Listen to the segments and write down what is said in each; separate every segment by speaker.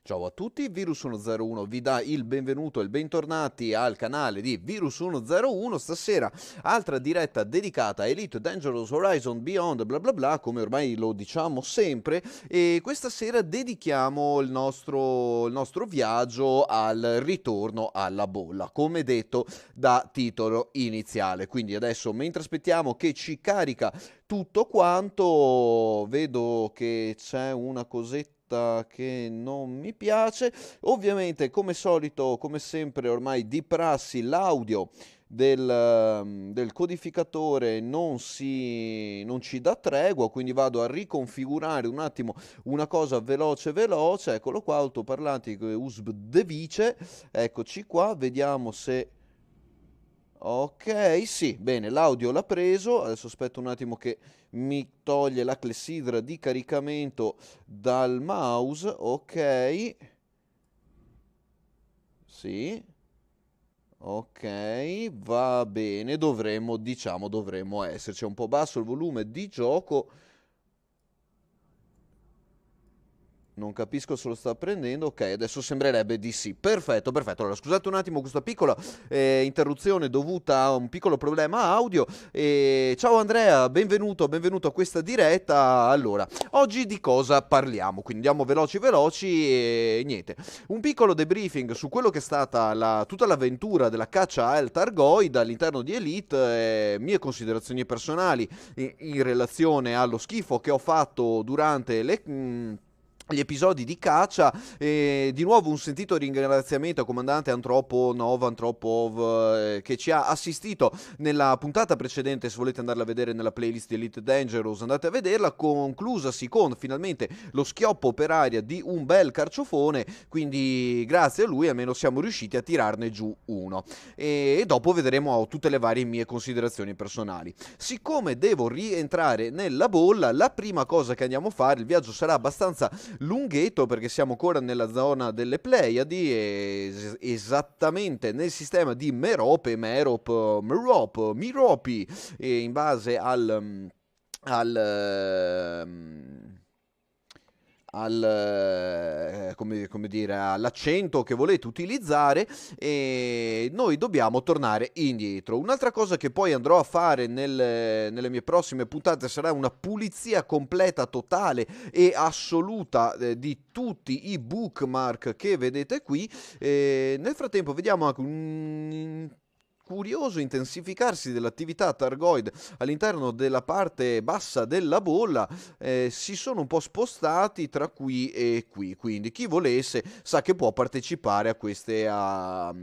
Speaker 1: Ciao a tutti, Virus101 vi dà il benvenuto e il bentornati al canale di Virus101. Stasera altra diretta dedicata a Elite Dangerous Horizon Beyond bla bla bla, come ormai lo diciamo sempre, e questa sera dedichiamo il nostro viaggio al ritorno alla bolla, come detto da titolo iniziale. Quindi adesso, mentre aspettiamo che ci carica tutto quanto, vedo che c'è una cosetta che non mi piace. Ovviamente, come solito, come sempre, ormai di prassi, l'audio del codificatore non ci dà tregua, quindi vado a riconfigurare un attimo una cosa veloce veloce. Eccolo qua, altoparlanti USB Device, eccoci qua, vediamo se... Ok, sì, bene, l'audio l'ha preso, adesso aspetto un attimo che mi toglie la clessidra di caricamento dal mouse, ok, sì, ok, va bene, dovremmo esserci. È un po' basso il volume di gioco. Non capisco se lo sta prendendo. Ok, adesso sembrerebbe di sì. Perfetto, perfetto. Allora, scusate un attimo questa piccola interruzione dovuta a un piccolo problema audio. Ciao Andrea, benvenuto a questa diretta. Allora, oggi di cosa parliamo? Quindi andiamo veloci veloci e niente. Un piccolo debriefing su quello che è stata tutta l'avventura della caccia al Targoid all'interno di Elite, mie considerazioni personali in relazione allo schifo che ho fatto durante gli episodi di caccia. E di nuovo un sentito ringraziamento al comandante Antropov, che ci ha assistito nella puntata precedente. Se volete andarla a vedere nella playlist di Elite Dangerous, andate a vederla, conclusasi con finalmente lo schioppo per aria di un bel carciofone, quindi grazie a lui almeno siamo riusciti a tirarne giù uno, e dopo vedremo tutte le varie mie considerazioni personali. Siccome devo rientrare nella bolla, la prima cosa che andiamo a fare, il viaggio sarà abbastanza lunghetto perché siamo ancora nella zona delle Pleiadi, esattamente nel sistema di Miropi, in base al, ehm, come dire, all'accento che volete utilizzare, e noi dobbiamo tornare indietro. Un'altra cosa che poi andrò a fare nelle mie prossime puntate sarà una pulizia completa, totale e assoluta, di tutti i bookmark che vedete qui. Nel frattempo vediamo anche un curioso intensificarsi dell'attività Targoid all'interno della parte bassa della bolla. Si sono un po' spostati tra qui e qui, quindi chi volesse sa che può partecipare alla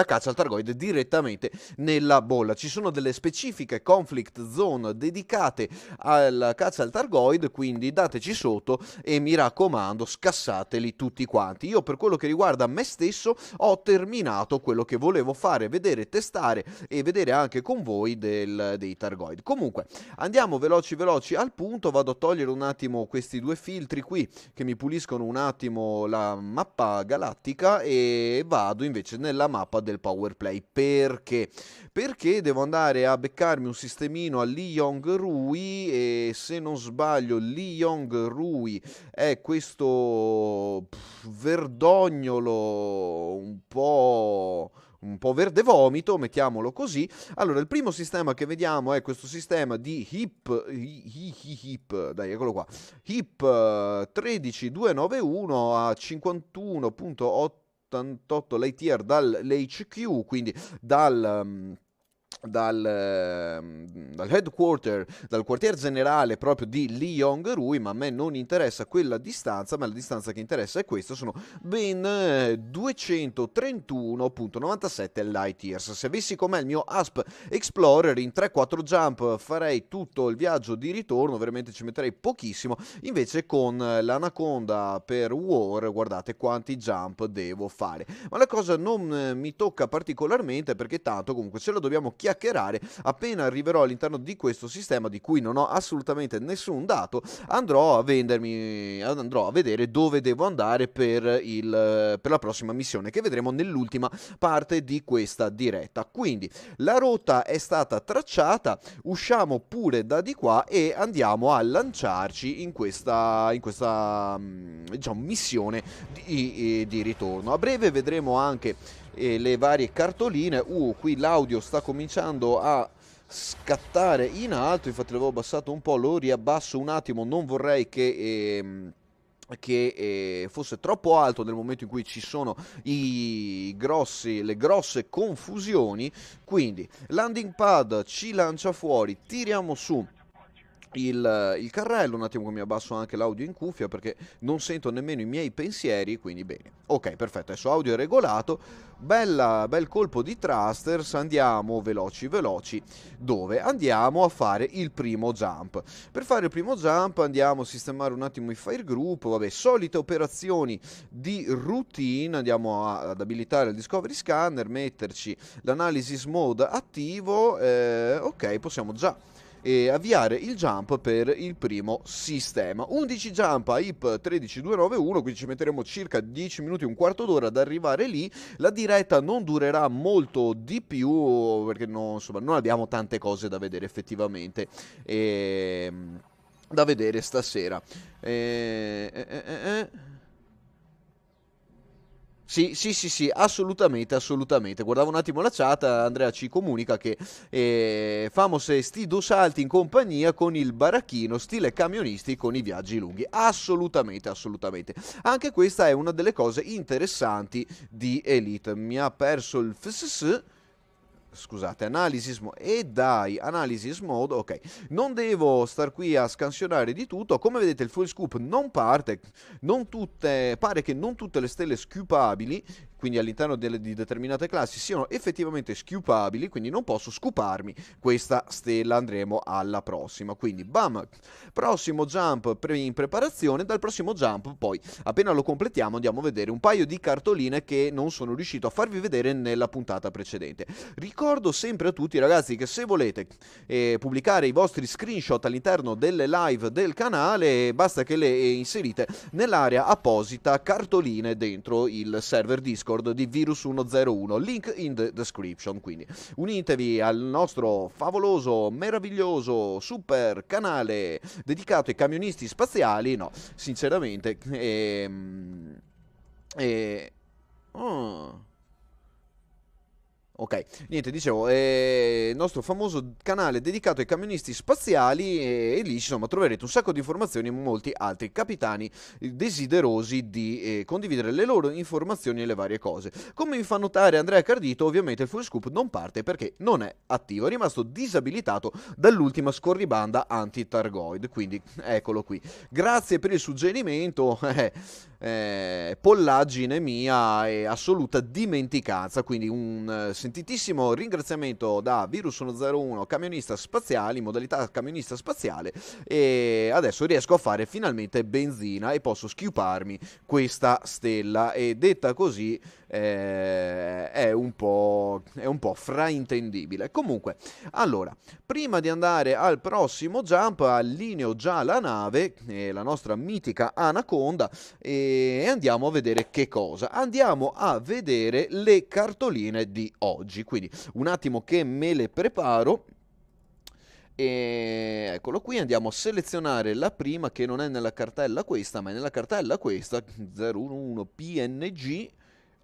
Speaker 1: caccia al Targoid direttamente nella bolla. Ci sono delle specifiche conflict zone dedicate alla caccia al Targoid, quindi dateci sotto e mi raccomando scassateli tutti quanti. Io, per quello che riguarda me stesso, ho terminato quello che volevo fare, vedere, testare e vedere anche con voi dei Targoid. Comunque andiamo veloci veloci al punto. Vado a togliere un attimo questi due filtri qui che mi puliscono un attimo la mappa galattica e vado invece nella mappa del power play. Perché devo andare a beccarmi un sistemino a Li Yong Rui, e se non sbaglio Li Yong Rui è questo verdognolo un po' verde vomito, mettiamolo così. Allora, il primo sistema che vediamo è questo sistema di HIP, dai, eccolo qua, HIP 13291 a 51.88 light year dall'HQ, quindi dal headquarter, dal quartier generale proprio di Li Yong Rui. Ma a me non interessa quella distanza, ma la distanza che interessa è questa, sono ben 231.97 light years. Se avessi con me il mio Asp Explorer in 3-4 jump farei tutto il viaggio di ritorno, veramente ci metterei pochissimo. Invece con l'Anaconda per War, guardate quanti jump devo fare. Ma la cosa non mi tocca particolarmente, perché tanto comunque ce la dobbiamo chiacchierare chiacchierare. Appena arriverò all'interno di questo sistema, di cui non ho assolutamente nessun dato, andrò a vedere dove devo andare per la prossima missione, che vedremo nell'ultima parte di questa diretta. Quindi la rotta è stata tracciata, usciamo pure da di qua e andiamo a lanciarci in questa diciamo, missione di ritorno. A breve vedremo anche le varie cartoline. Qui l'audio sta cominciando a scattare in alto, infatti l'avevo abbassato un po', lo riabbasso un attimo, non vorrei che fosse troppo alto nel momento in cui ci sono le grosse confusioni. Quindi landing pad ci lancia fuori, tiriamo su il carrello. Un attimo che mi abbasso anche l'audio in cuffia perché non sento nemmeno i miei pensieri, quindi bene. Ok, perfetto, adesso audio è regolato. Bel colpo di thrusters, andiamo veloci. Dove? Andiamo a fare il primo jump. Per fare il primo jump andiamo a sistemare un attimo i fire group, vabbè, solite operazioni di routine. Andiamo ad abilitare il discovery scanner, metterci l'analysis mode attivo, ok, possiamo già avviare il jump per il primo sistema. 11 jump a IP 13291, quindi ci metteremo circa 10 minuti, un quarto d'ora ad arrivare lì. La diretta non durerà molto di più perché non abbiamo tante cose da vedere effettivamente da vedere stasera. Sì, assolutamente. Guardavo un attimo la chat, Andrea ci comunica che famo se sti due salti in compagnia con il baracchino, stile camionisti con i viaggi lunghi. Assolutamente. Anche questa è una delle cose interessanti di Elite. Mi ha perso il FSS. Scusate, analysis mode, ok. Non devo star qui a scansionare di tutto. Come vedete il full scoop non parte, pare che non tutte le stelle scoopabili, quindi all'interno di determinate classi, siano effettivamente scoopabili, quindi non posso scooparmi questa stella. Andremo alla prossima, quindi bam, prossimo jump in preparazione. Dal prossimo jump poi, appena lo completiamo, andiamo a vedere un paio di cartoline che non sono riuscito a farvi vedere nella puntata precedente. Ricordo sempre a tutti ragazzi che se volete pubblicare i vostri screenshot all'interno delle live del canale, basta che le inserite nell'area apposita cartoline dentro il server Discord di Virus 101, link in the description. Quindi unitevi al nostro favoloso, meraviglioso, super canale dedicato ai camionisti spaziali. No, sinceramente ok, niente, dicevo, il nostro famoso canale dedicato ai camionisti spaziali, e lì insomma troverete un sacco di informazioni e molti altri capitani desiderosi di condividere le loro informazioni e le varie cose. Come mi fa notare Andrea Cardito, ovviamente il full scoop non parte perché non è attivo, è rimasto disabilitato dall'ultima scorribanda anti-Targoid, quindi eccolo qui. Grazie per il suggerimento, pollaggine mia e assoluta dimenticanza, quindi un sentitissimo ringraziamento da Virus 101 camionista spaziale, in modalità camionista spaziale, e adesso riesco a fare finalmente benzina e posso schiuparmi questa stella, e detta così è un po' fraintendibile. Comunque, allora, prima di andare al prossimo jump, allineo già la nave, la nostra mitica Anaconda, e andiamo a vedere che cosa. Andiamo a vedere le cartoline di oggi, quindi un attimo che me le preparo. E eccolo qui, andiamo a selezionare la prima, che non è nella cartella questa, ma è nella cartella questa, 011 PNG.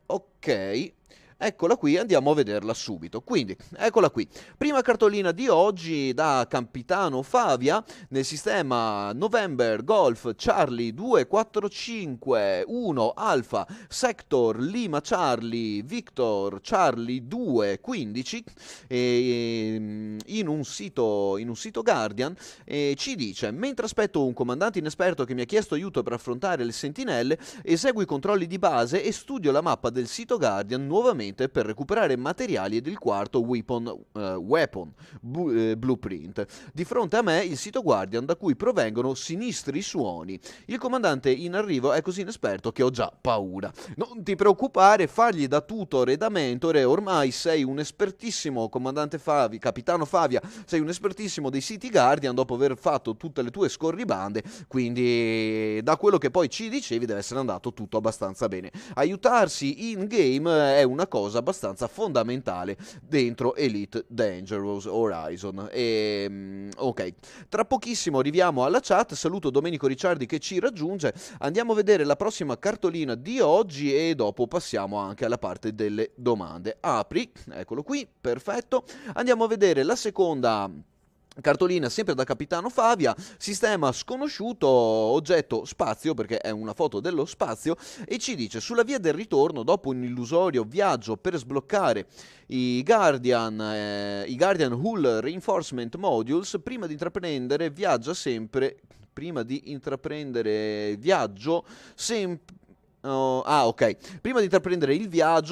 Speaker 1: Ok, eccola qui, andiamo a vederla subito. Quindi, eccola qui, prima cartolina di oggi da Capitano Favia nel sistema November Golf Charlie 245 1 Alpha Sector Lima Charlie Victor Charlie 215, in un sito Guardian, ci dice: mentre aspetto un comandante inesperto che mi ha chiesto aiuto per affrontare le sentinelle, eseguo i controlli di base e studio la mappa del sito Guardian nuovamente direttamente per recuperare materiali ed il quarto weapon blueprint. Di fronte a me il sito Guardian da cui provengono sinistri suoni. Il comandante in arrivo è così inesperto che ho già paura. Non ti preoccupare, fagli da tutor e da mentore, ormai sei un espertissimo comandante Favi, capitano Favia, sei un espertissimo dei siti Guardian dopo aver fatto tutte le tue scorribande, quindi da quello che poi ci dicevi deve essere andato tutto abbastanza bene. Aiutarsi in game è una cosa abbastanza fondamentale dentro Elite Dangerous Horizon. Ok, tra pochissimo arriviamo alla chat, saluto Domenico Ricciardi che ci raggiunge, andiamo a vedere la prossima cartolina di oggi e dopo passiamo anche alla parte delle domande. Apri, eccolo qui, perfetto, andiamo a vedere la seconda cartolina sempre da Capitano Favia, sistema sconosciuto, oggetto spazio perché è una foto dello spazio e ci dice: sulla via del ritorno dopo un illusorio viaggio per sbloccare i Guardian Hull Reinforcement Modules, prima di intraprendere viaggio sempre prima di intraprendere il viaggio,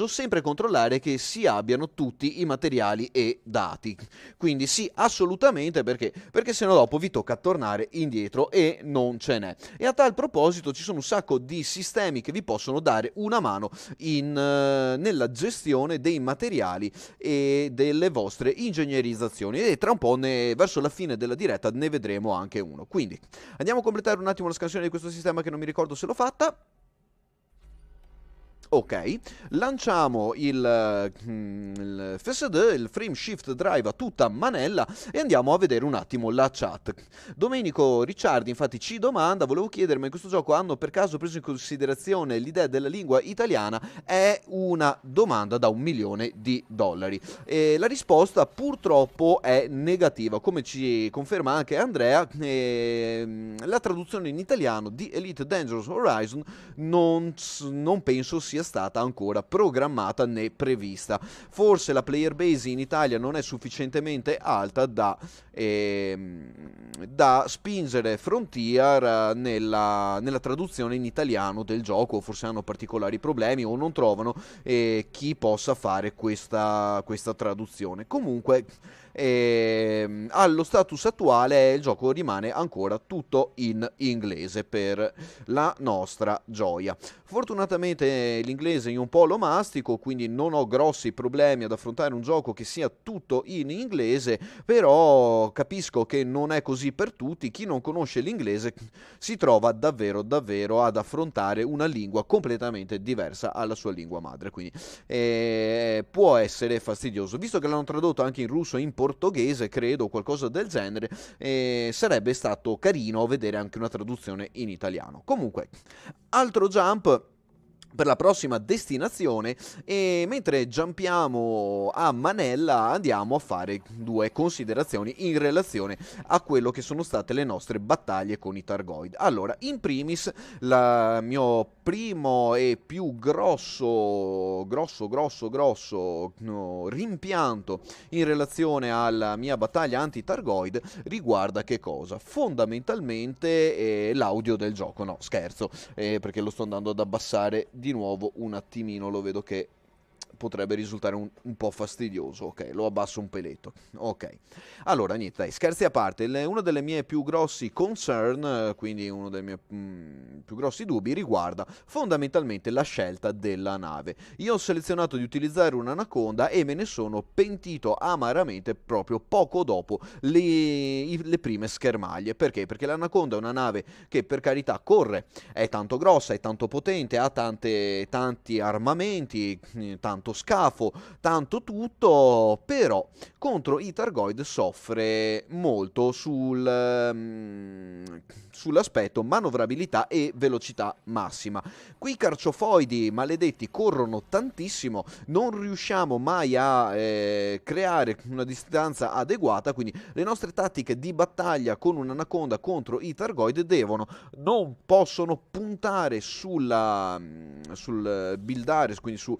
Speaker 1: sempre controllare che si abbiano tutti i materiali e dati. Quindi sì, assolutamente, perché sennò dopo vi tocca tornare indietro e non ce n'è. E a tal proposito ci sono un sacco di sistemi che vi possono dare una mano nella gestione dei materiali e delle vostre ingegnerizzazioni, e tra un po' verso la fine della diretta ne vedremo anche uno. Quindi andiamo a completare un attimo la scansione di questo sistema che non mi ricordo se l'ho fatta. Ok, lanciamo il FSD, il Frame Shift Drive a tutta manella e andiamo a vedere un attimo la chat. Domenico Ricciardi infatti ci domanda: volevo chiedere, ma in questo gioco hanno per caso preso in considerazione l'idea della lingua italiana? È una domanda da $1 milione. E la risposta purtroppo è negativa, come ci conferma anche Andrea. La traduzione in italiano di Elite Dangerous Horizon non penso sia stata ancora programmata né prevista. Forse la player base in Italia non è sufficientemente alta da spingere Frontier nella traduzione in italiano del gioco, forse hanno particolari problemi o non trovano chi possa fare questa traduzione. Comunque allo status attuale il gioco rimane ancora tutto in inglese per la nostra gioia. Fortunatamente l'inglese io un po' lo mastico, quindi non ho grossi problemi ad affrontare un gioco che sia tutto in inglese, però capisco che non è così per tutti. Chi non conosce l'inglese si trova davvero ad affrontare una lingua completamente diversa alla sua lingua madre, quindi può essere fastidioso. Visto che l'hanno tradotto anche in russo e in portoghese, credo, qualcosa del genere, sarebbe stato carino vedere anche una traduzione in italiano. Comunque, altro jump per la prossima destinazione, e mentre jumpiamo a manella andiamo a fare due considerazioni in relazione a quello che sono state le nostre battaglie con i Targoid. Allora, in primis, il mio primo e più grosso rimpianto in relazione alla mia battaglia anti-Targoid riguarda che cosa? Fondamentalmente l'audio del gioco. No, scherzo, perché lo sto andando ad abbassare di nuovo un attimino, lo vedo che potrebbe risultare un po' fastidioso. Ok, lo abbasso un peletto. Ok, allora niente, dai, scherzi a parte, uno delle mie più grossi concern, quindi uno dei miei più grossi dubbi, riguarda fondamentalmente la scelta della nave. Io ho selezionato di utilizzare un'Anaconda e me ne sono pentito amaramente proprio poco dopo le prime schermaglie. Perché? Perché l'Anaconda è una nave che, per carità, corre, è tanto grossa, è tanto potente, ha tanti armamenti, tanto scafo, tanto tutto, però contro i Targoid soffre molto sull'aspetto manovrabilità e velocità massima. Qui i carciofoidi maledetti corrono tantissimo, non riusciamo mai a creare una distanza adeguata, quindi le nostre tattiche di battaglia con un'Anaconda contro i Targoid non possono puntare sul buildare, quindi sul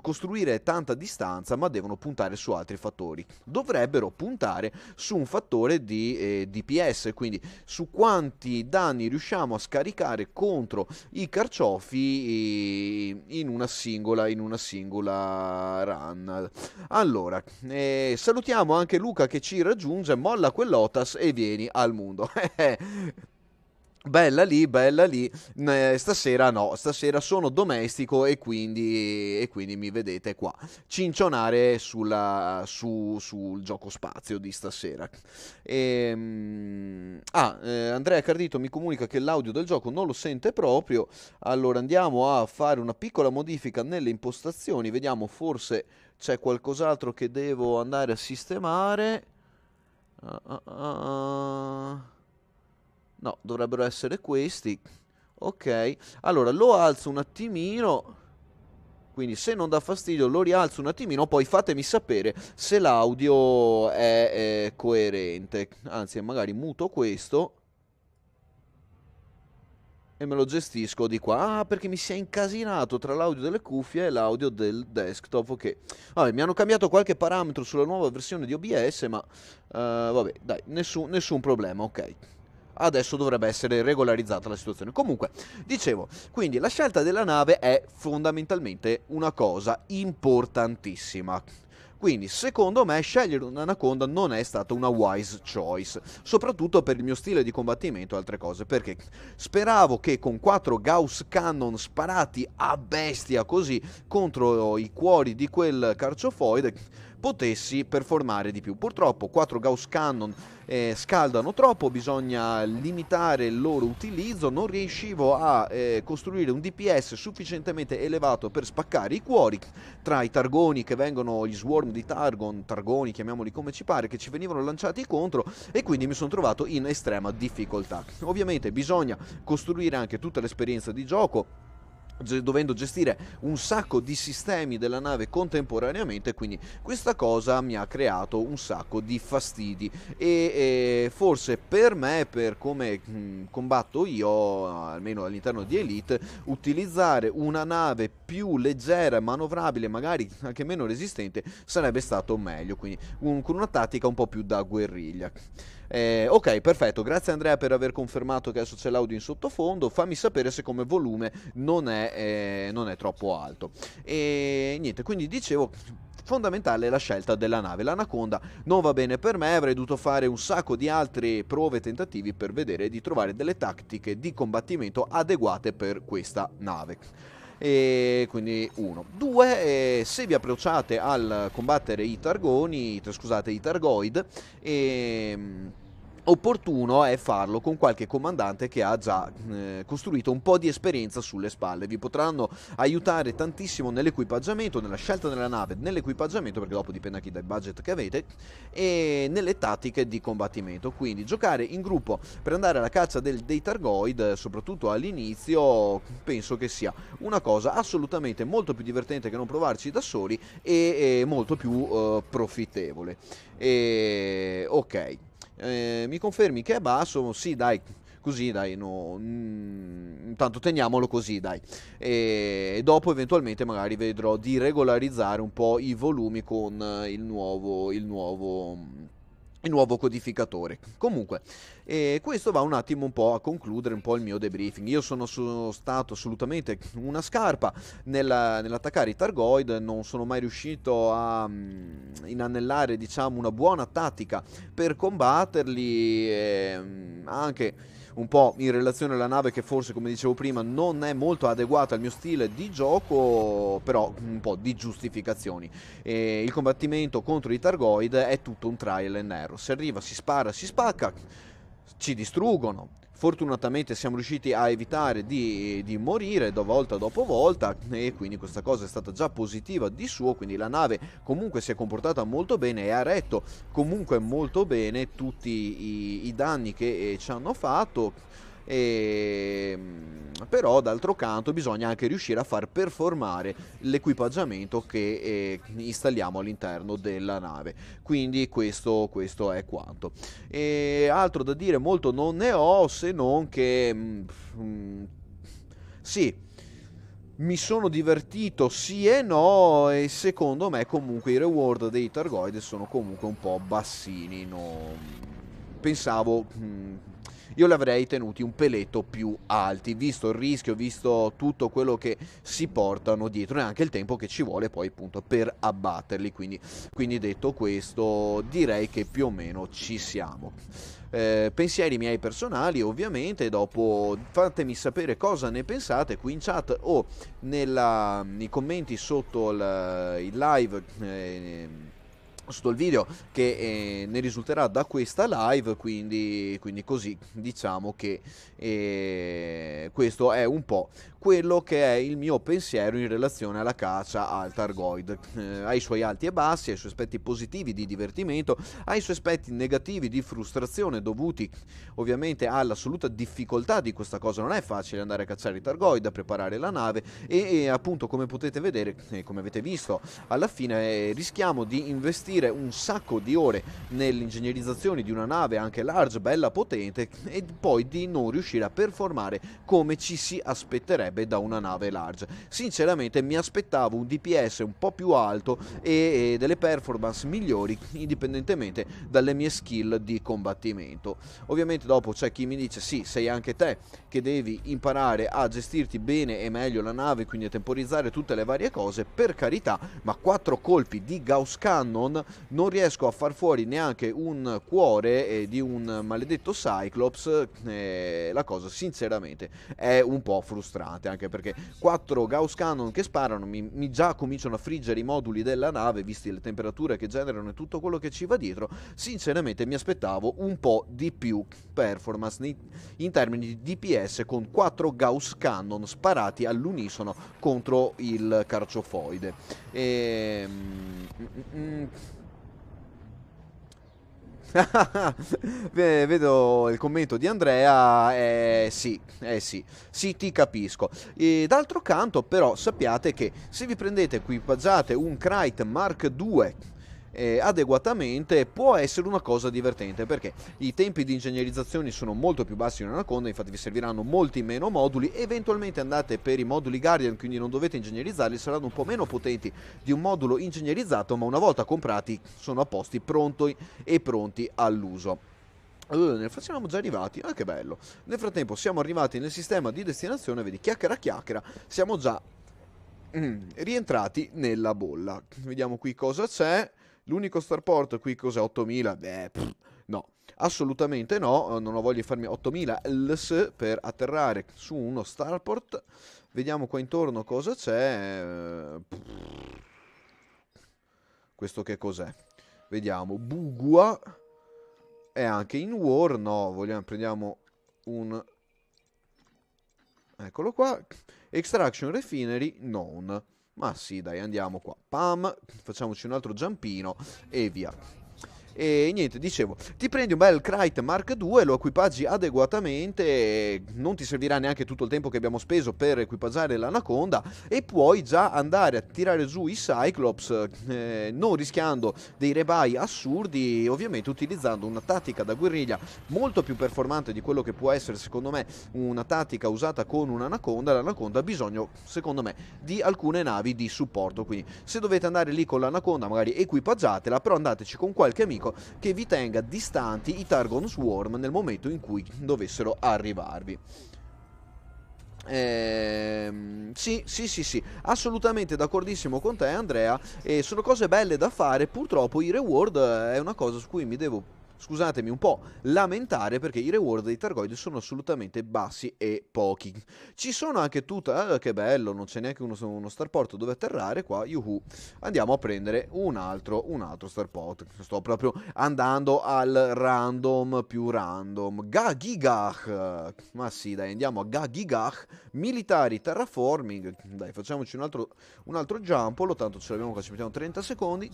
Speaker 1: costruire costruire tanta distanza, ma devono puntare su altri fattori. Dovrebbero puntare su un fattore di DPS, quindi su quanti danni riusciamo a scaricare contro i carciofi in una singola run. Allora, salutiamo anche Luca che ci raggiunge, molla quell'Otas e vieni al mondo. Bella lì, stasera no, stasera sono domestico e quindi mi vedete qua cincionare sul gioco spazio di stasera. Andrea Cardito mi comunica che l'audio del gioco non lo sente proprio, allora andiamo a fare una piccola modifica nelle impostazioni, vediamo, forse c'è qualcos'altro che devo andare a sistemare. No, dovrebbero essere questi. Ok, allora lo alzo un attimino. Quindi se non dà fastidio lo rialzo un attimino. Poi fatemi sapere se l'audio è coerente. Anzi, magari muto questo e me lo gestisco di qua. Ah, perché mi si è incasinato tra l'audio delle cuffie e l'audio del desktop. Ok, vabbè, mi hanno cambiato qualche parametro sulla nuova versione di OBS, ma vabbè, dai, nessun problema, ok. Adesso dovrebbe essere regolarizzata la situazione. Comunque, dicevo, quindi la scelta della nave è fondamentalmente una cosa importantissima. Quindi, secondo me, scegliere un'Anaconda non è stata una wise choice, soprattutto per il mio stile di combattimento e altre cose, perché speravo che con 4 Gauss Cannon sparati a bestia così contro i cuori di quel carciofoide potessi performare di più. Purtroppo 4 Gauss Cannon scaldano troppo, bisogna limitare il loro utilizzo, non riuscivo a costruire un DPS sufficientemente elevato per spaccare i cuori tra i targoni che vengono, gli swarm di targoni, chiamiamoli come ci pare, che ci venivano lanciati contro, e quindi mi sono trovato in estrema difficoltà. Ovviamente bisogna costruire anche tutta l'esperienza di gioco, dovendo gestire un sacco di sistemi della nave contemporaneamente, quindi questa cosa mi ha creato un sacco di fastidi e forse per me, per come combatto io, almeno all'interno di Elite, utilizzare una nave più leggera, manovrabile, magari anche meno resistente, sarebbe stato meglio, quindi con una tattica un po' più da guerriglia. Ok, perfetto, grazie Andrea per aver confermato che adesso c'è l'audio in sottofondo. Fammi sapere se come volume non è troppo alto. E niente, quindi dicevo, fondamentale la scelta della nave. L'Anaconda non va bene per me, avrei dovuto fare un sacco di altre prove e tentativi per vedere di trovare delle tattiche di combattimento adeguate per questa nave. E quindi 1. 2, se vi approcciate al combattere i Targoid, opportuno è farlo con qualche comandante che ha già costruito un po' di esperienza sulle spalle. Vi potranno aiutare tantissimo nell'equipaggiamento, nella scelta della nave, nell'equipaggiamento, perché dopo dipende anche dal budget che avete, e nelle tattiche di combattimento. Quindi giocare in gruppo per andare alla caccia dei Targoid, soprattutto all'inizio, penso che sia una cosa assolutamente molto più divertente che non provarci da soli e molto più profittevole. Ok. Mi confermi che è basso? Sì, dai, così dai, no, intanto teniamolo così, dai. E dopo eventualmente magari vedrò di regolarizzare un po' i volumi con il nuovo codificatore. Comunque, questo va un attimo un po' a concludere un po' il mio debriefing. Io sono stato assolutamente una scarpa nell'attaccare i Targoid, non sono mai riuscito a inanellare, diciamo, una buona tattica per combatterli, anche un po' in relazione alla nave che forse, come dicevo prima, non è molto adeguata al mio stile di gioco, però un po' di giustificazioni. Il combattimento contro i Targoid è tutto un trial and error. Si arriva, si spara, si spacca, ci distruggono. Fortunatamente siamo riusciti a evitare di morire da volta dopo volta, e quindi questa cosa è stata già positiva di suo, quindi la nave comunque si è comportata molto bene e ha retto comunque molto bene tutti i danni che ci hanno fatto. Però d'altro canto bisogna anche riuscire a far performare l'equipaggiamento che installiamo all'interno della nave, quindi questo è quanto. E altro da dire molto non ne ho, se non che sì, Mi sono divertito sì e no, e secondo me comunque i reward dei Targoid sono comunque un po' bassini, pensavo, io li avrei tenuti un peletto più alti, visto il rischio, visto tutto quello che si portano dietro e anche il tempo che ci vuole poi appunto per abbatterli, quindi detto questo direi che più o meno ci siamo. Pensieri miei personali ovviamente, dopo fatemi sapere cosa ne pensate qui in chat o nei commenti sotto il live, sotto il video che ne risulterà da questa live, quindi così diciamo che questo è un po' quello che è il mio pensiero in relazione alla caccia al Targoid. Ha i suoi alti e bassi, ha i suoi aspetti positivi di divertimento, ha i suoi aspetti negativi di frustrazione dovuti ovviamente all'assoluta difficoltà di questa cosa. Non è facile andare a cacciare i Targoid, a preparare la nave e appunto, come potete vedere, come avete visto, alla fine rischiamo di investire un sacco di ore nell'ingegnerizzazione di una nave anche large, bella, potente, e poi di non riuscire a performare come ci si aspetterebbe da una nave large. Sinceramente mi aspettavo un DPS un po' più alto e delle performance migliori indipendentemente dalle mie skill di combattimento. Ovviamente dopo c'è chi mi dice sì, sei anche te che devi imparare a gestirti bene e meglio la nave, quindi a temporizzare tutte le varie cose, per carità, ma 4 colpi di Gauss Cannon non riesco a far fuori neanche un cuore di un maledetto Cyclops. La cosa sinceramente è un po' frustrante, anche perché 4 Gauss Cannon che sparano mi già cominciano a friggere i moduli della nave, visti le temperature che generano e tutto quello che ci va dietro. Sinceramente mi aspettavo un po' di più performance in termini di DPS con 4 Gauss Cannon sparati all'unisono contro il carciofoide. Vedo il commento di Andrea, sì, sì, ti capisco. E d'altro canto però sappiate che se vi prendete e equipaggiate un Krait Mark II adeguatamente, può essere una cosa divertente, perché i tempi di ingegnerizzazione sono molto più bassi in Anaconda, infatti vi serviranno molti meno moduli. Eventualmente andate per i moduli Guardian, quindi non dovete ingegnerizzarli, saranno un po' meno potenti di un modulo ingegnerizzato, ma una volta comprati sono a posti pronti all'uso. Nel frattempo siamo già arrivati, che bello. Nel frattempo siamo arrivati nel sistema di destinazione, vedi, chiacchiera, siamo già rientrati nella bolla. Vediamo qui cosa c'è. L'unico starport qui cos'è? 8000? Beh, no, assolutamente no, non ho voglia di farmi 8000 LS per atterrare su uno starport. Vediamo qua intorno cosa c'è. Questo che cos'è? Vediamo, Bugua è anche in war, no, prendiamo un... Eccolo qua, Extraction Refinery, non. Ma sì, dai, andiamo qua. Pam, facciamoci un altro giampino e via. E niente, dicevo, ti prendi un bel Krait Mark II, lo equipaggi adeguatamente, non ti servirà neanche tutto il tempo che abbiamo speso per equipaggiare l'Anaconda, e puoi già andare a tirare giù i Cyclops, non rischiando dei rebuy assurdi, ovviamente utilizzando una tattica da guerriglia molto più performante di quello che può essere, secondo me, una tattica usata con un'Anaconda. L'Anaconda ha bisogno, secondo me, di alcune navi di supporto, quindi se dovete andare lì con l'Anaconda magari equipaggiatela, però andateci con qualche amico che vi tenga distanti i Targon Swarm nel momento in cui dovessero arrivarvi. Sì, assolutamente d'accordissimo con te, Andrea. Sono cose belle da fare. Purtroppo i reward è una cosa su cui mi devo, scusatemi, un po' lamentare, perché i reward dei Targoid sono assolutamente bassi e pochi. Ci sono anche che bello, non c'è neanche uno starport dove atterrare qua, yuhu. Andiamo a prendere un altro starport. Sto proprio andando al random più random. Gagigach, ma sì, dai, andiamo a Gagigach. Militari terraforming, dai, facciamoci un altro jumpolo, tanto ce l'abbiamo qua, ci mettiamo 30 secondi.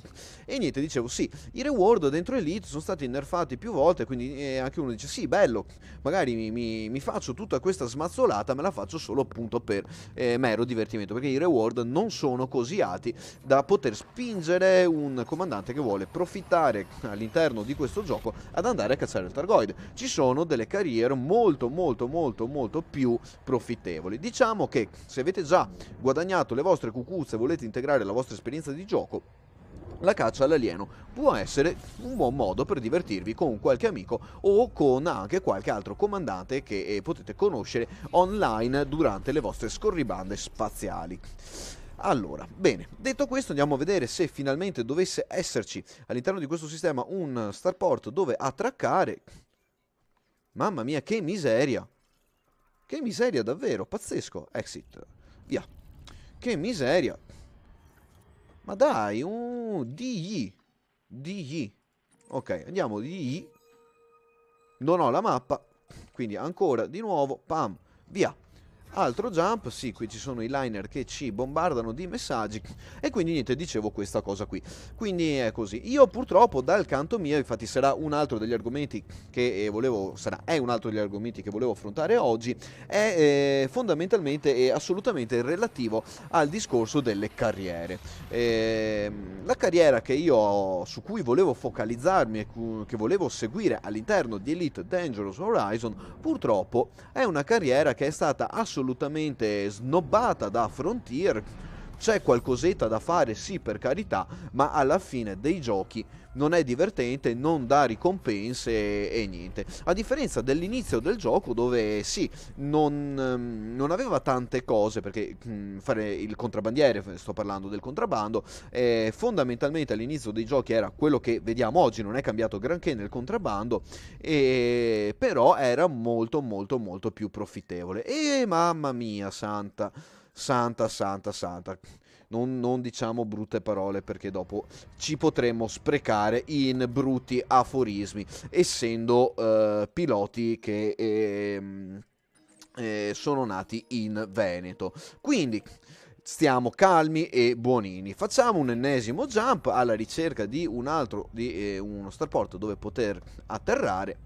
Speaker 1: E niente, dicevo, sì, i reward dentro Elite sono stati nerfati fatti più volte, quindi anche uno dice sì, bello, magari mi faccio tutta questa smazzolata, me la faccio solo appunto per mero divertimento, perché i reward non sono così alti da poter spingere un comandante che vuole profittare all'interno di questo gioco ad andare a cacciare il Targoid. Ci sono delle carriere molto più profittevoli. Diciamo che se avete già guadagnato le vostre cucuzze e volete integrare la vostra esperienza di gioco, la caccia all'alieno può essere un buon modo per divertirvi con qualche amico o con anche qualche altro comandante che potete conoscere online durante le vostre scorribande spaziali. Allora, bene, detto questo andiamo a vedere se finalmente dovesse esserci all'interno di questo sistema un starport dove attraccare. Mamma mia, che miseria! Che miseria davvero, pazzesco. Exit, via. Che miseria. Ma dai, DI. Ok, andiamo DI. Non ho la mappa, quindi ancora di nuovo, pam, via. Altro jump, sì, qui ci sono i liner che ci bombardano di messaggi e quindi niente, dicevo questa cosa qui. Quindi è così. Io purtroppo dal canto mio, infatti sarà un altro degli argomenti che è un altro degli argomenti che volevo affrontare oggi, è fondamentalmente e assolutamente relativo al discorso delle carriere. La carriera che su cui volevo focalizzarmi e che volevo seguire all'interno di Elite Dangerous Horizon, purtroppo è una carriera che è stata assolutamente snobbata da Frontier. C'è qualcosetta da fare, sì, per carità, ma alla fine dei giochi non è divertente, non dà ricompense e niente. A differenza dell'inizio del gioco dove sì, non aveva tante cose, perché fare il contrabbandiere, sto parlando del contrabbando, fondamentalmente all'inizio dei giochi era quello che vediamo oggi, non è cambiato granché nel contrabbando, però era molto più profittevole. E mamma mia, santa. Non diciamo brutte parole perché dopo ci potremmo sprecare in brutti aforismi, essendo piloti che sono nati in Veneto. Quindi stiamo calmi e buonini. Facciamo un ennesimo jump alla ricerca di uno starport dove poter atterrare.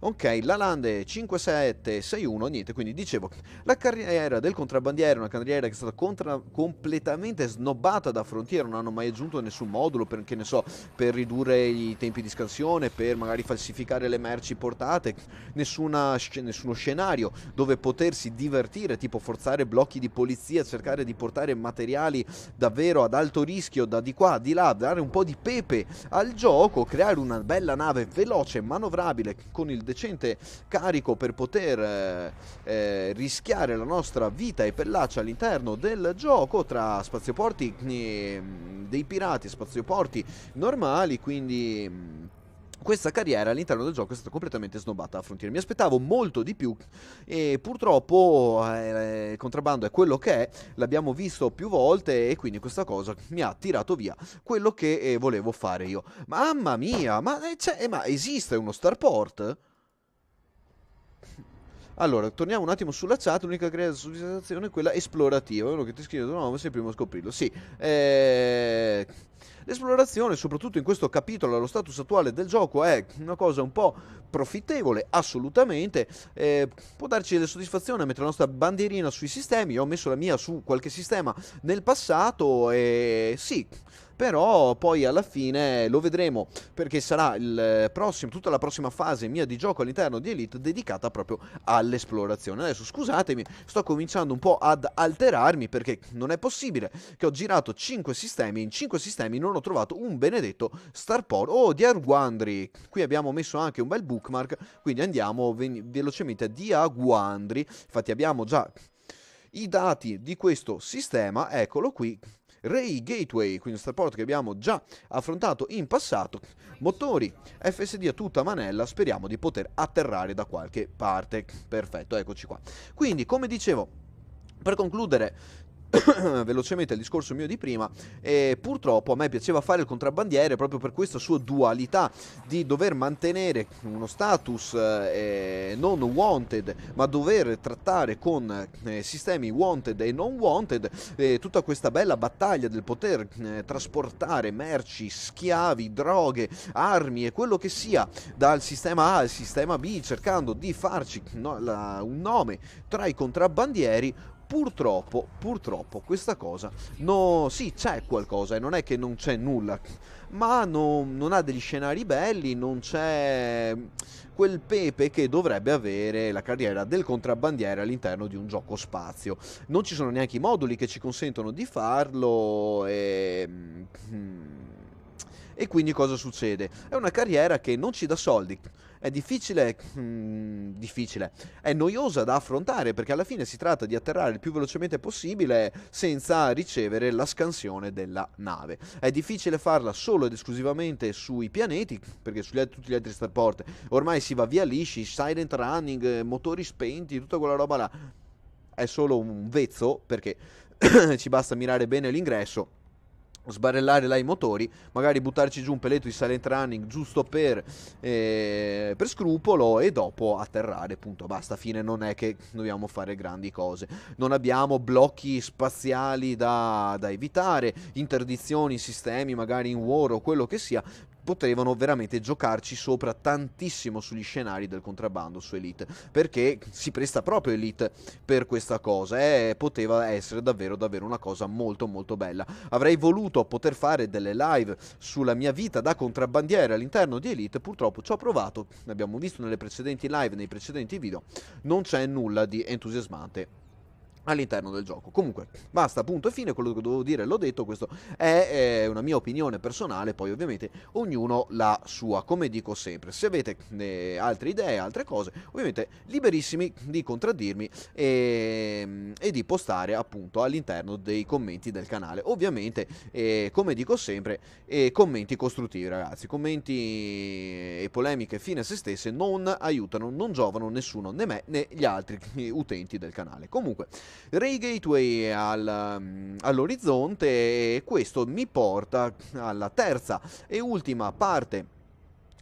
Speaker 1: Ok, la Lande 5761, niente, quindi dicevo, la carriera del contrabbandiere è una carriera che è stata completamente snobbata da Frontier, non hanno mai aggiunto nessun modulo per, che ne so, per ridurre i tempi di scansione, per magari falsificare le merci portate, nessuno scenario dove potersi divertire, tipo forzare blocchi di polizia, cercare di portare materiali davvero ad alto rischio da di qua, di là, dare un po' di pepe al gioco, creare una bella nave veloce, manovrabile, con il decente carico per poter rischiare la nostra vita e pellaccia all'interno del gioco tra spazioporti dei pirati, spazioporti normali, quindi questa carriera all'interno del gioco è stata completamente snobbata a Frontier. Mi aspettavo molto di più e purtroppo il contrabbando è quello che è, l'abbiamo visto più volte e quindi questa cosa mi ha tirato via quello che volevo fare io. Mamma mia, ma esiste uno starport? Allora, torniamo un attimo sulla chat, l'unica soddisfazione è quella esplorativa, uno che ti scrive, no, ma sei il primo a scoprirlo, sì. L'esplorazione, soprattutto in questo capitolo, allo status attuale del gioco, è una cosa un po' profittevole, assolutamente, può darci delle soddisfazioni a mettere la nostra bandierina sui sistemi, io ho messo la mia su qualche sistema nel passato e sì, però poi alla fine lo vedremo perché sarà tutta la prossima fase mia di gioco all'interno di Elite dedicata proprio all'esplorazione. Adesso scusatemi, sto cominciando un po' ad alterarmi perché non è possibile che ho girato 5 sistemi, in 5 sistemi non ho trovato un benedetto starport. Oh, Diaguandri, qui abbiamo messo anche un bel bookmark, quindi andiamo velocemente a Diaguandri, infatti abbiamo già i dati di questo sistema, eccolo qui. Ray Gateway, quindi un starport che abbiamo già affrontato in passato, motori FSD a tutta manella, speriamo di poter atterrare da qualche parte. Perfetto, eccoci qua. Quindi, come dicevo, per concludere, velocemente il discorso mio di prima, e purtroppo a me piaceva fare il contrabbandiere proprio per questa sua dualità di dover mantenere uno status non wanted, ma dover trattare con sistemi wanted e non wanted, tutta questa bella battaglia del poter trasportare merci, schiavi, droghe, armi e quello che sia dal sistema A al sistema B, cercando di farci un nome tra i contrabbandieri. Purtroppo questa cosa, no, sì, c'è qualcosa e non è che non c'è nulla, ma non ha degli scenari belli, non c'è quel pepe che dovrebbe avere la carriera del contrabbandiere all'interno di un gioco spazio. Non ci sono neanche i moduli che ci consentono di farlo e quindi cosa succede? È una carriera che non ci dà soldi. È difficile, è noiosa da affrontare perché alla fine si tratta di atterrare il più velocemente possibile senza ricevere la scansione della nave. È difficile farla solo ed esclusivamente sui pianeti, perché tutti gli altri starport ormai si va via lisci, silent running, motori spenti, tutta quella roba là. È solo un vezzo perché ci basta mirare bene l'ingresso, sbarellare là i motori, magari buttarci giù un peletto di silent running giusto per scrupolo e dopo atterrare, punto, basta, fine, non è che dobbiamo fare grandi cose, non abbiamo blocchi spaziali da evitare, interdizioni, sistemi magari in war o quello che sia. Potevano veramente giocarci sopra tantissimo sugli scenari del contrabbando su Elite, perché si presta proprio Elite per questa cosa e poteva essere davvero una cosa molto molto bella. Avrei voluto poter fare delle live sulla mia vita da contrabbandiere all'interno di Elite, purtroppo ci ho provato, l'abbiamo visto nelle precedenti live, nei precedenti video, non c'è nulla di entusiasmante all'interno del gioco. Comunque, basta, punto e fine, quello che dovevo dire l'ho detto, questo è una mia opinione personale, poi ovviamente ognuno la sua, come dico sempre. Se avete altre idee, altre cose, ovviamente liberissimi di contraddirmi e di postare appunto all'interno dei commenti del canale. Ovviamente, come dico sempre, commenti costruttivi, ragazzi, commenti e polemiche fine a se stesse non aiutano, non giovano nessuno, né me né gli altri utenti del canale. Comunque, Ray Gateway all'orizzonte, e questo mi porta alla terza e ultima parte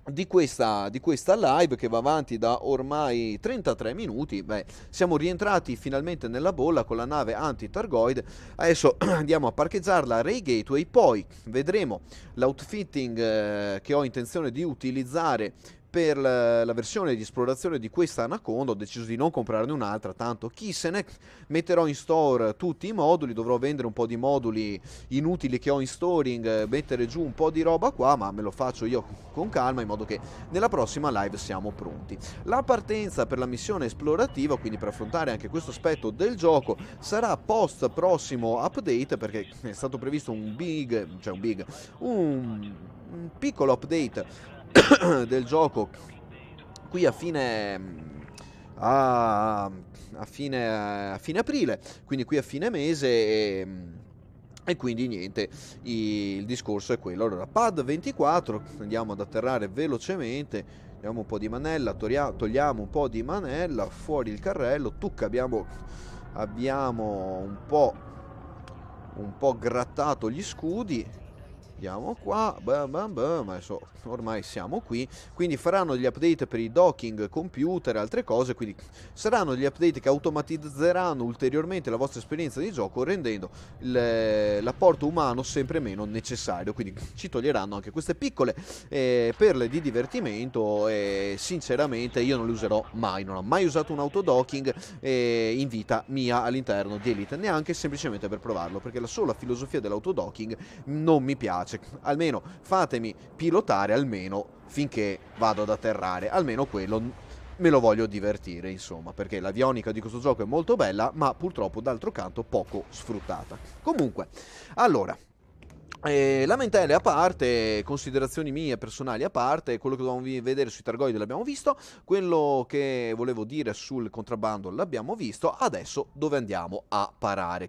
Speaker 1: di questa live, che va avanti da ormai 33 minuti. Beh, siamo rientrati finalmente nella bolla con la nave anti-Targoid. Adesso andiamo a parcheggiarla a Ray Gateway, poi vedremo l'outfitting che ho intenzione di utilizzare per la versione di esplorazione di questa Anaconda. Ho deciso di non comprarne un'altra, tanto chi se ne. Metterò in store tutti i moduli, dovrò vendere un po' di moduli inutili che ho in storing, mettere giù un po' di roba qua, ma me lo faccio io con calma, in modo che nella prossima live siamo pronti. La partenza per la missione esplorativa, quindi per affrontare anche questo aspetto del gioco, sarà post prossimo update, perché è stato previsto un piccolo update del gioco qui a fine aprile, quindi qui a fine mese, e quindi niente, il discorso è quello. Allora, pad 24, andiamo ad atterrare velocemente, diamo un po' di manella, togliamo un po' di manella, fuori il carrello, abbiamo un po' grattato gli scudi. Andiamo qua, adesso ormai siamo qui, quindi faranno gli update per i docking computer e altre cose, quindi saranno gli update che automatizzeranno ulteriormente la vostra esperienza di gioco, rendendo l'apporto umano sempre meno necessario, quindi ci toglieranno anche queste piccole perle di divertimento, e sinceramente io non le userò mai, non ho mai usato un autodocking in vita mia all'interno di Elite, neanche semplicemente per provarlo, perché la sola filosofia dell'autodocking non mi piace. Almeno fatemi pilotare almeno finché vado ad atterrare, almeno quello me lo voglio divertire, insomma, perché l'avionica di questo gioco è molto bella, ma purtroppo d'altro canto poco sfruttata. Comunque, allora, lamentele a parte, considerazioni mie personali a parte, quello che dovevamo vedere sui Targoid l'abbiamo visto, quello che volevo dire sul contrabbando l'abbiamo visto, adesso dove andiamo a parare?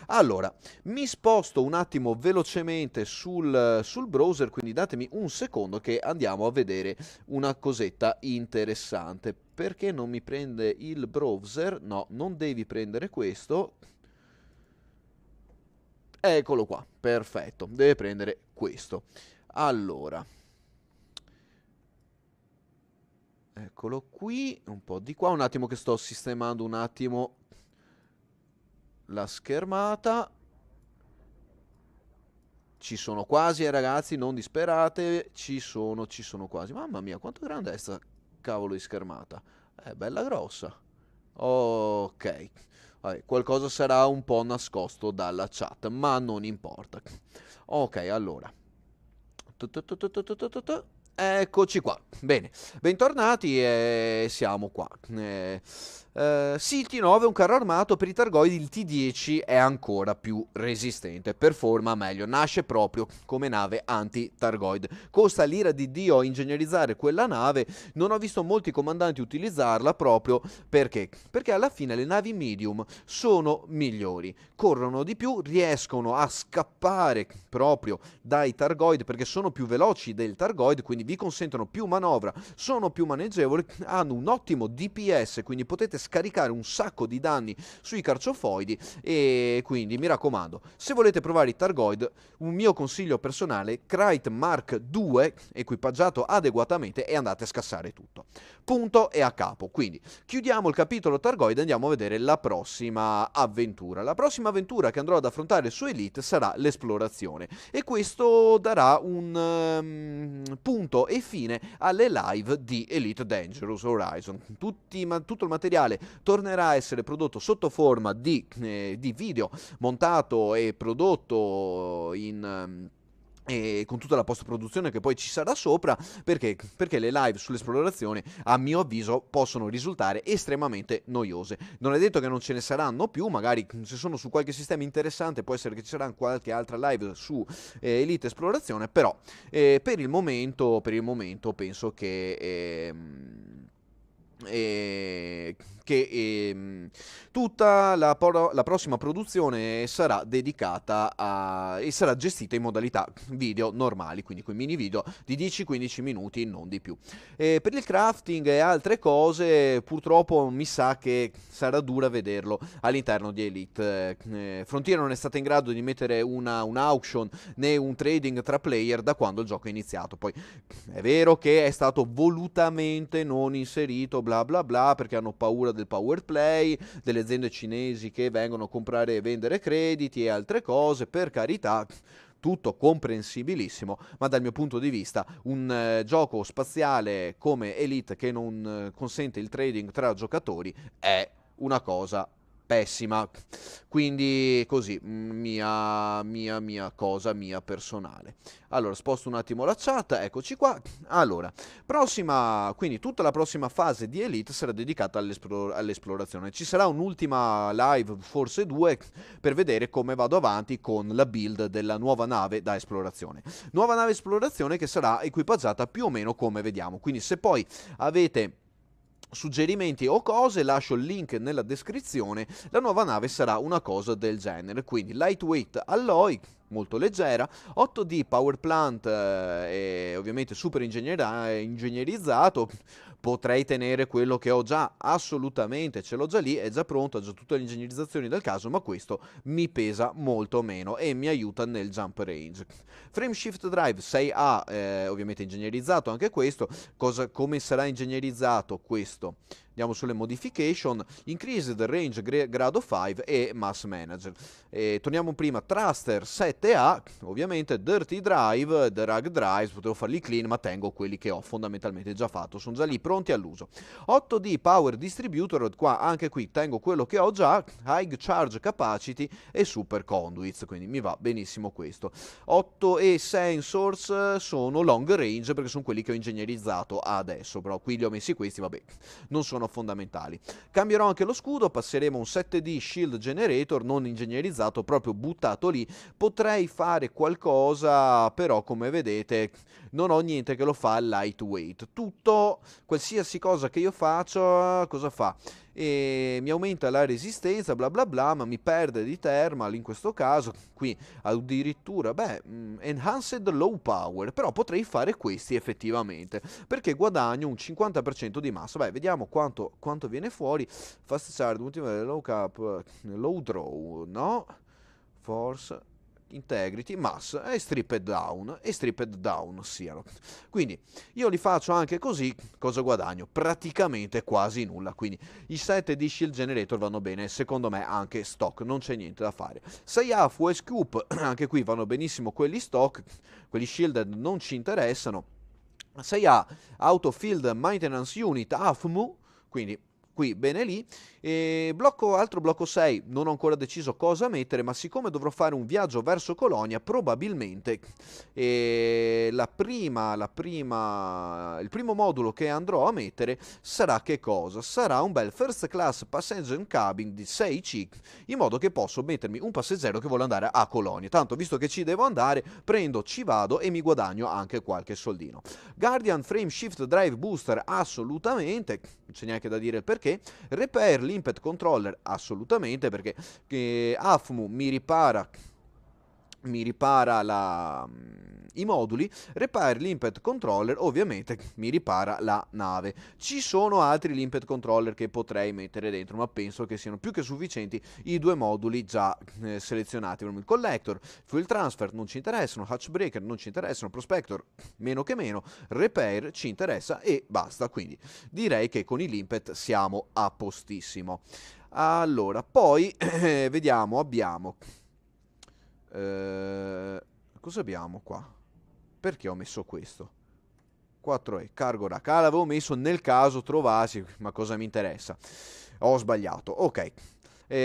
Speaker 1: Allora, mi sposto un attimo velocemente sul browser, quindi datemi un secondo che andiamo a vedere una cosetta interessante. Perché non mi prende il browser? No, non devi prendere questo. Eccolo qua, perfetto, deve prendere questo. Allora, eccolo qui, un po' di qua, un attimo che sto sistemando un attimo la schermata. Ci sono quasi, ragazzi, non disperate, ci sono quasi. Mamma mia, quanto grande è sta cavolo di schermata. È bella grossa. Ok. Vabbè, qualcosa sarà un po' nascosto dalla chat, ma non importa. Ok, allora. Eccoci qua. Bene, bentornati e siamo qua. Sì, il T9 è un carro armato, per i Targoid il T10 è ancora più resistente, performa meglio, nasce proprio come nave anti-Targoid. Costa l'ira di Dio a ingegnerizzare quella nave, non ho visto molti comandanti utilizzarla proprio perché? Perché alla fine le navi medium sono migliori, corrono di più, riescono a scappare proprio dai Targoid perché sono più veloci del Targoid, quindi vi consentono più manovra, sono più maneggevoli, hanno un ottimo DPS, quindi potete scaricare un sacco di danni sui carciofoidi e quindi mi raccomando, se volete provare i Targoid, un mio consiglio personale, Krayt Mark II equipaggiato adeguatamente e andate a scassare tutto. Punto e a capo. Quindi chiudiamo il capitolo Targoid e andiamo a vedere la prossima avventura. La prossima avventura che andrò ad affrontare su Elite sarà l'esplorazione e questo darà un punto e fine alle live di Elite Dangerous Horizon. Tutto il materiale tornerà a essere prodotto sotto forma di video montato e prodotto e con tutta la post-produzione che poi ci sarà sopra, perché le live sull'esplorazione a mio avviso possono risultare estremamente noiose. Non è detto che non ce ne saranno più, magari se sono su qualche sistema interessante può essere che ci sarà qualche altra live su Elite Esplorazione, però per il momento penso che tutta la prossima produzione sarà dedicata e sarà gestita in modalità video normali, quindi con mini video di 10-15 minuti, non di più. Per il crafting e altre cose, purtroppo mi sa che sarà dura vederlo all'interno di Elite. Frontier non è stata in grado di mettere un auction né un trading tra player da quando il gioco è iniziato. Poi è vero che è stato volutamente non inserito, bla bla bla, perché hanno paura del power play, delle aziende cinesi che vengono a comprare e vendere crediti e altre cose, per carità. Tutto comprensibilissimo, ma dal mio punto di vista un gioco spaziale come Elite che non consente il trading tra giocatori è una cosa pessima. Quindi così, mia personale. Allora, sposto un attimo la chat, eccoci qua. Allora, quindi tutta la prossima fase di Elite sarà dedicata all'esplorazione. Ci sarà un'ultima live, forse due, per vedere come vado avanti con la build della nuova nave da esplorazione. Nuova nave esplorazione che sarà equipaggiata più o meno come vediamo. Quindi se poi avete suggerimenti o cose, lascio il link nella descrizione. La nuova nave sarà una cosa del genere, quindi lightweight alloy, molto leggera, 8D power plant e ovviamente super ingegnerizzato. Potrei tenere quello che ho già, assolutamente, ce l'ho già lì, è già pronto, ha già tutte le ingegnerizzazioni del caso, ma questo mi pesa molto meno e mi aiuta nel jump range. Frame shift drive 6A, ovviamente ingegnerizzato anche questo. Come sarà ingegnerizzato questo? Andiamo sulle modification, increased range grado 5 e mass manager. Torniamo prima, thruster 7A, ovviamente dirty drive, drag drive, potevo farli clean ma tengo quelli che ho fondamentalmente già fatto, sono già lì pronti all'uso. 8D power distributor, qua anche qui tengo quello che ho già, high charge capacity e super conduits, quindi mi va benissimo questo. 8E sensors sono long range perché sono quelli che ho ingegnerizzato adesso, però qui li ho messi questi, vabbè, non sono fondamentali. Cambierò anche lo scudo, passeremo un 7D shield generator non ingegnerizzato, proprio buttato lì. Potrei fare qualcosa, però come vedete non ho niente che lo fa lightweight. Tutto, qualsiasi cosa che io faccio, cosa fa? E mi aumenta la resistenza, bla bla bla, ma mi perde di thermal in questo caso. Qui addirittura, enhanced low power, però potrei fare questi effettivamente, perché guadagno un 50% di massa. Vediamo quanto viene fuori. Fast charge, ultima low cap, low draw, no? Force, integrity, mass e stripped down siano. Quindi io li faccio anche così, cosa guadagno? Praticamente quasi nulla, quindi i set di shield generator vanno bene, secondo me anche stock, non c'è niente da fare. 6 AFU e scoop, anche qui vanno benissimo quelli stock, quelli shielded non ci interessano. 6A Auto Field Maintenance Unit AFMU, quindi qui bene lì. E altro blocco 6, non ho ancora deciso cosa mettere, ma siccome dovrò fare un viaggio verso Colonia, probabilmente il primo modulo che andrò a mettere sarà che cosa? Sarà un bel First Class Passenger Cabin di 6C, in modo che posso mettermi un passeggero che vuole andare a Colonia. Tanto, visto che ci devo andare, prendo, ci vado e mi guadagno anche qualche soldino. Guardian Frame Shift Drive Booster, assolutamente, non c'è neanche da dire il perché. Repair l'Impet Controller, assolutamente, perché AFMU mi ripara i moduli. Repair l'Impet Controller ovviamente mi ripara la nave. Ci sono altri l'Impet Controller che potrei mettere dentro, ma penso che siano più che sufficienti i due moduli già selezionati. Il Collector, Fuel Transfer non ci interessano, Hatchbreaker non ci interessano, Prospector meno che meno, Repair ci interessa e basta. Quindi direi che con i l'Impet siamo a postissimo. Allora, poi vediamo, abbiamo cosa abbiamo qua? Perché ho messo questo? 4E, Cargo Rack. Ah, l'avevo messo nel caso trovassi, ma cosa mi interessa? Ho sbagliato, ok.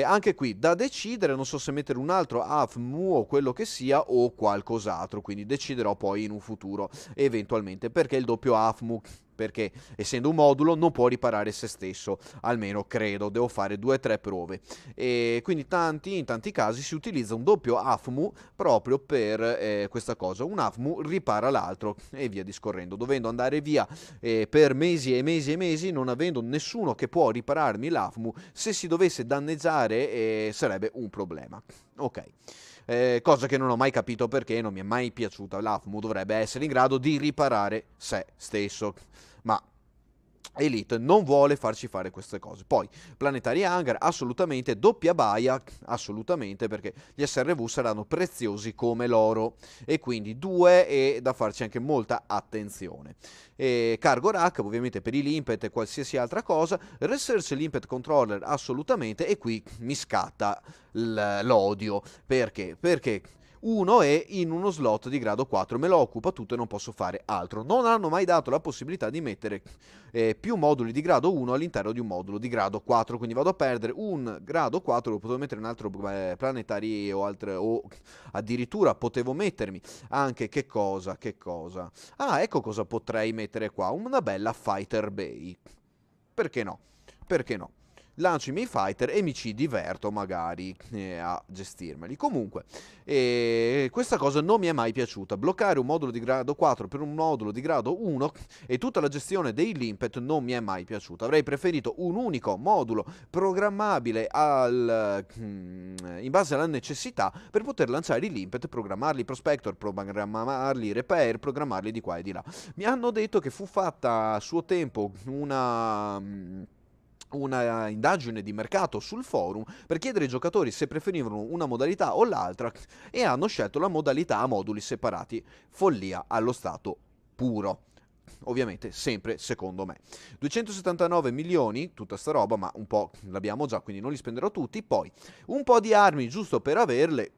Speaker 1: Anche qui da decidere, non so se mettere un altro AFMU o quello che sia o qualcos'altro, quindi deciderò poi in un futuro eventualmente. Perché il doppio AFMU? Perché essendo un modulo non può riparare se stesso, almeno credo, devo fare 2 o 3 prove. E quindi in tanti casi si utilizza un doppio AFMU proprio per questa cosa. Un AFMU ripara l'altro e via discorrendo, dovendo andare via per mesi e mesi e mesi, non avendo nessuno che può ripararmi l'AFMU. Se si dovesse danneggiare sarebbe un problema. Ok. Cosa che non ho mai capito perché non mi è mai piaciuta. L'AFMU dovrebbe essere in grado di riparare se stesso, ma Elite non vuole farci fare queste cose. Poi Planetary Hangar, assolutamente. Doppia baia, assolutamente, perché gli SRV saranno preziosi come l'oro, e quindi 2 e da farci anche molta attenzione. Cargo Rack, ovviamente, per i Limpet e qualsiasi altra cosa. Research Limpet Controller, assolutamente, e qui mi scatta l'odio. Perché? Perché uno è in uno slot di grado 4, me lo occupa tutto e non posso fare altro. Non hanno mai dato la possibilità di mettere più moduli di grado 1 all'interno di un modulo di grado 4, quindi vado a perdere un grado 4, lo potevo mettere in un altro planetari o addirittura potevo mettermi anche che cosa? Ah, ecco cosa potrei mettere qua, una bella Fighter Bay. Perché no? Perché no? Lancio i miei fighter e mi ci diverto magari a gestirmeli. Comunque, questa cosa non mi è mai piaciuta. Bloccare un modulo di grado 4 per un modulo di grado 1 e tutta la gestione dei limpet non mi è mai piaciuta. Avrei preferito un unico modulo programmabile in base alla necessità per poter lanciare i limpet, programmarli prospector, programmarli repair, programmarli di qua e di là. Mi hanno detto che fu fatta a suo tempo una indagine di mercato sul forum per chiedere ai giocatori se preferivano una modalità o l'altra e hanno scelto la modalità a moduli separati. Follia allo stato puro. Ovviamente sempre secondo me. 279 milioni, tutta sta roba, ma un po' l'abbiamo già, quindi non li spenderò tutti. Poi un po' di armi giusto per averle.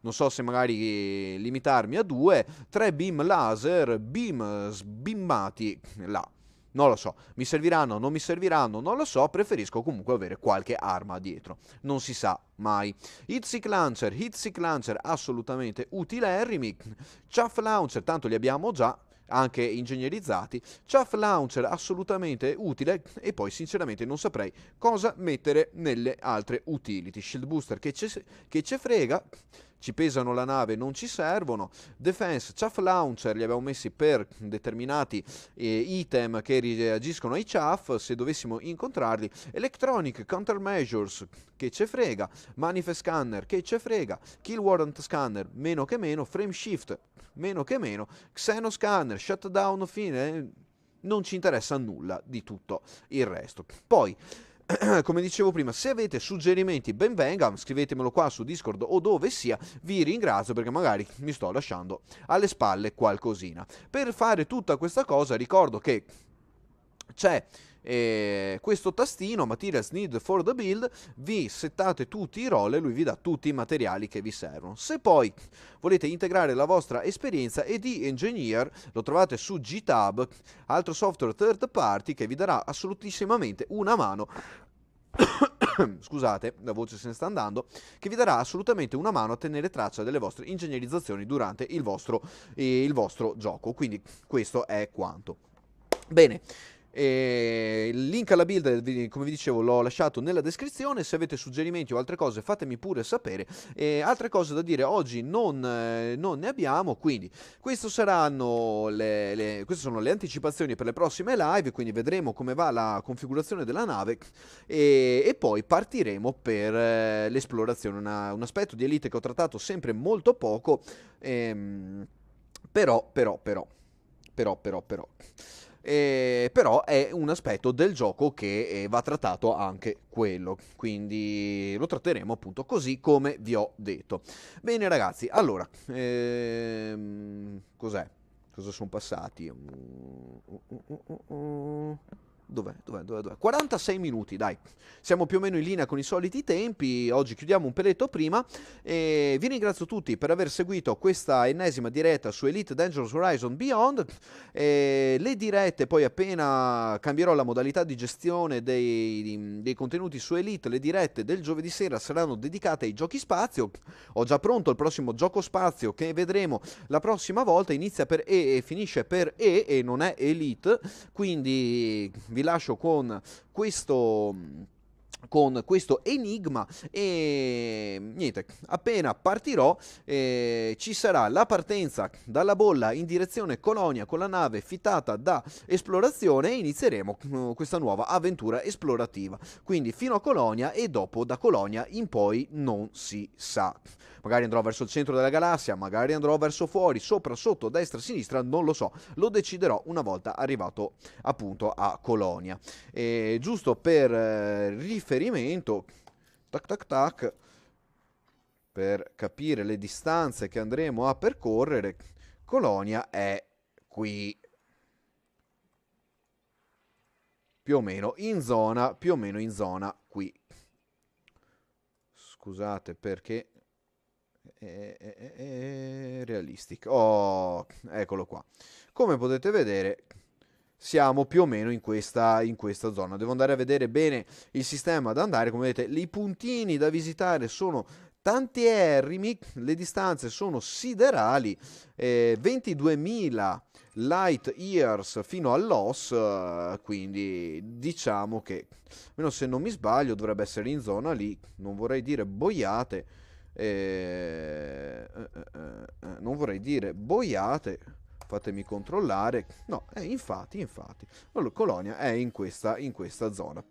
Speaker 1: Non so se magari limitarmi a 2, 3 beam laser, beam sbimmati là. Non lo so, mi serviranno, non mi serviranno, non lo so, preferisco comunque avere qualche arma dietro, non si sa mai. Hitseek Launcher assolutamente utilerrimi, Chaff Launcher tanto li abbiamo già, anche ingegnerizzati, Chaff Launcher assolutamente utile, e poi sinceramente non saprei cosa mettere nelle altre utility. Shield Booster che ce frega, ci pesano la nave, non ci servono. Defense, Chaff Launcher li abbiamo messi per determinati item che reagiscono ai chaff, se dovessimo incontrarli. Electronic Countermeasures, che ce frega. Manifest Scanner, che ce frega. Kill Warrant Scanner, meno che meno. Frame Shift, meno che meno. Xenoscanner, Shutdown, fine, non ci interessa nulla di tutto il resto. Poi come dicevo prima, se avete suggerimenti ben venga, scrivetemelo qua su Discord o dove sia, vi ringrazio perché magari mi sto lasciando alle spalle qualcosina. Per fare tutta questa cosa ricordo che c'è questo tastino Materials Need for the Build, vi settate tutti i role e lui vi dà tutti i materiali che vi servono. Se poi volete integrare la vostra esperienza e di engineer lo trovate su GitHub, altro software third party che vi darà assolutissimamente una mano scusate, la voce se ne sta andando, che vi darà assolutamente una mano a tenere traccia delle vostre ingegnerizzazioni durante il vostro gioco. Quindi questo è quanto. Bene, il link alla build, come vi dicevo, l'ho lasciato nella descrizione. Se avete suggerimenti o altre cose fatemi pure sapere. Altre cose da dire oggi non ne abbiamo, quindi queste sono le anticipazioni per le prossime live, quindi vedremo come va la configurazione della nave e poi partiremo per l'esplorazione, un aspetto di Elite che ho trattato sempre molto poco, però è un aspetto del gioco che va trattato anche quello, quindi lo tratteremo appunto così come vi ho detto. Bene ragazzi, allora, cos'è? Cosa sono passati? Dov'è? 46 minuti, dai. Siamo più o meno in linea con i soliti tempi. Oggi chiudiamo un peletto prima. Vi ringrazio tutti per aver seguito questa ennesima diretta su Elite Dangerous Horizon Beyond. Le dirette, poi appena cambierò la modalità di gestione dei contenuti su Elite, le dirette del giovedì sera saranno dedicate ai giochi spazio. Ho già pronto il prossimo gioco spazio che vedremo la prossima volta. Inizia per E e finisce per E non è Elite. Quindi vi lascio con questo enigma e niente, appena partirò ci sarà la partenza dalla bolla in direzione Colonia con la nave fittata da esplorazione e inizieremo questa nuova avventura esplorativa, quindi fino a Colonia e dopo da Colonia in poi non si sa. Magari andrò verso il centro della galassia, magari andrò verso fuori, sopra, sotto, destra, sinistra, non lo so, lo deciderò una volta arrivato appunto a Colonia. Giusto per riferimento, tac tac tac, per capire le distanze che andremo a percorrere, Colonia è qui, più o meno in zona qui. Scusate perché realistic. Oh, eccolo qua. Come potete vedere siamo più o meno in questa zona. Devo andare a vedere bene il sistema da andare. Come vedete, i puntini da visitare sono tantierrimi, le distanze sono siderali, 22.000 light years fino all'OS, quindi diciamo che, almeno se non mi sbaglio, dovrebbe essere in zona lì. Non vorrei dire boiate, non vorrei dire boiate. Fatemi controllare. No, infatti. Allora, Colonia è in questa zona.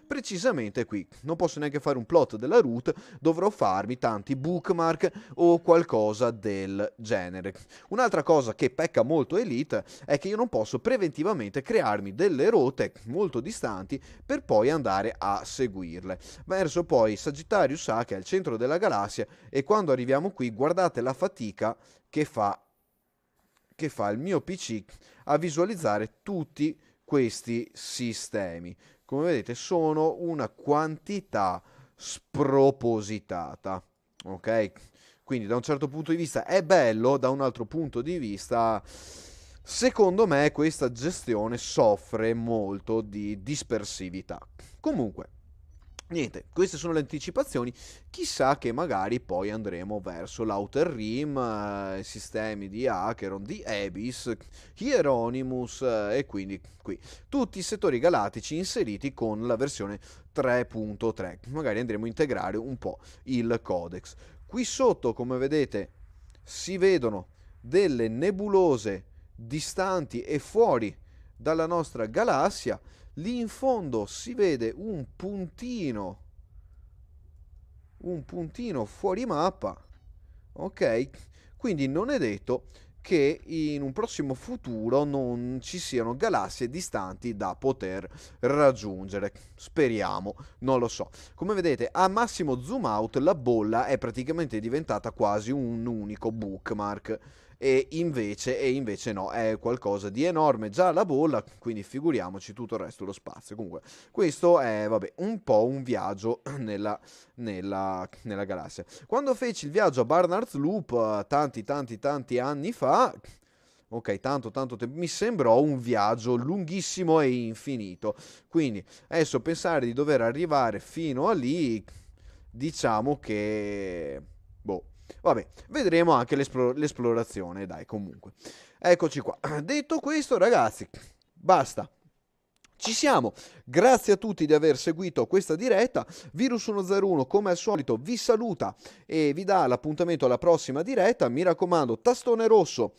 Speaker 1: Precisamente qui. Non posso neanche fare un plot della route, dovrò farmi tanti bookmark o qualcosa del genere. Un'altra cosa che pecca molto Elite è che io non posso preventivamente crearmi delle rotte molto distanti per poi andare a seguirle. Verso poi Sagittarius A, che è il centro della galassia, e quando arriviamo qui guardate la fatica che fa il mio PC a visualizzare tutti questi sistemi. Come vedete sono una quantità spropositata, ok? Quindi da un certo punto di vista è bello, da un altro punto di vista secondo me questa gestione soffre molto di dispersività. Comunque niente, queste sono le anticipazioni, chissà che magari poi andremo verso l'Outer Rim, sistemi di Acheron, di Abyss, Hieronymus e quindi qui tutti i settori galattici inseriti con la versione 3.3, magari andremo a integrare un po' il codex. Qui sotto come vedete si vedono delle nebulose distanti e fuori dalla nostra galassia. Lì in fondo si vede un puntino fuori mappa, ok? Quindi non è detto che in un prossimo futuro non ci siano galassie distanti da poter raggiungere. Speriamo, non lo so. Come vedete, a massimo zoom out la bolla è praticamente diventata quasi un unico bookmark. E invece no, è qualcosa di enorme già la bolla, quindi figuriamoci tutto il resto dello spazio. Comunque, questo è, vabbè, un po' un viaggio nella galassia. Quando feci il viaggio a Barnard's Loop tanti anni fa, ok, tanto tempo, mi sembrò un viaggio lunghissimo e infinito. Quindi, adesso pensare di dover arrivare fino a lì, diciamo che... Boh. Vabbè, vedremo anche l'esplorazione, dai, comunque. Eccoci qua. Detto questo, ragazzi, basta. Ci siamo, grazie a tutti di aver seguito questa diretta. Virus 101 come al solito vi saluta e vi dà l'appuntamento alla prossima diretta. Mi raccomando, tastone rosso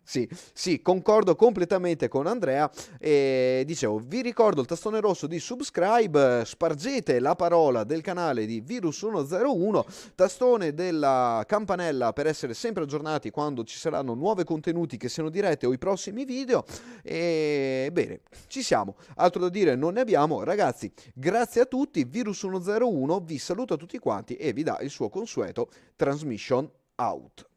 Speaker 1: sì, concordo completamente con Andrea. Dicevo, vi ricordo il tastone rosso di subscribe, spargete la parola del canale di Virus 101, tastone della campanella per essere sempre aggiornati quando ci saranno nuovi contenuti, che siano dirette o i prossimi video. E bene, ci siamo, altro da dire non ne abbiamo. Ragazzi, grazie a tutti. Virus 101 vi saluta tutti quanti e vi dà il suo consueto transmission out.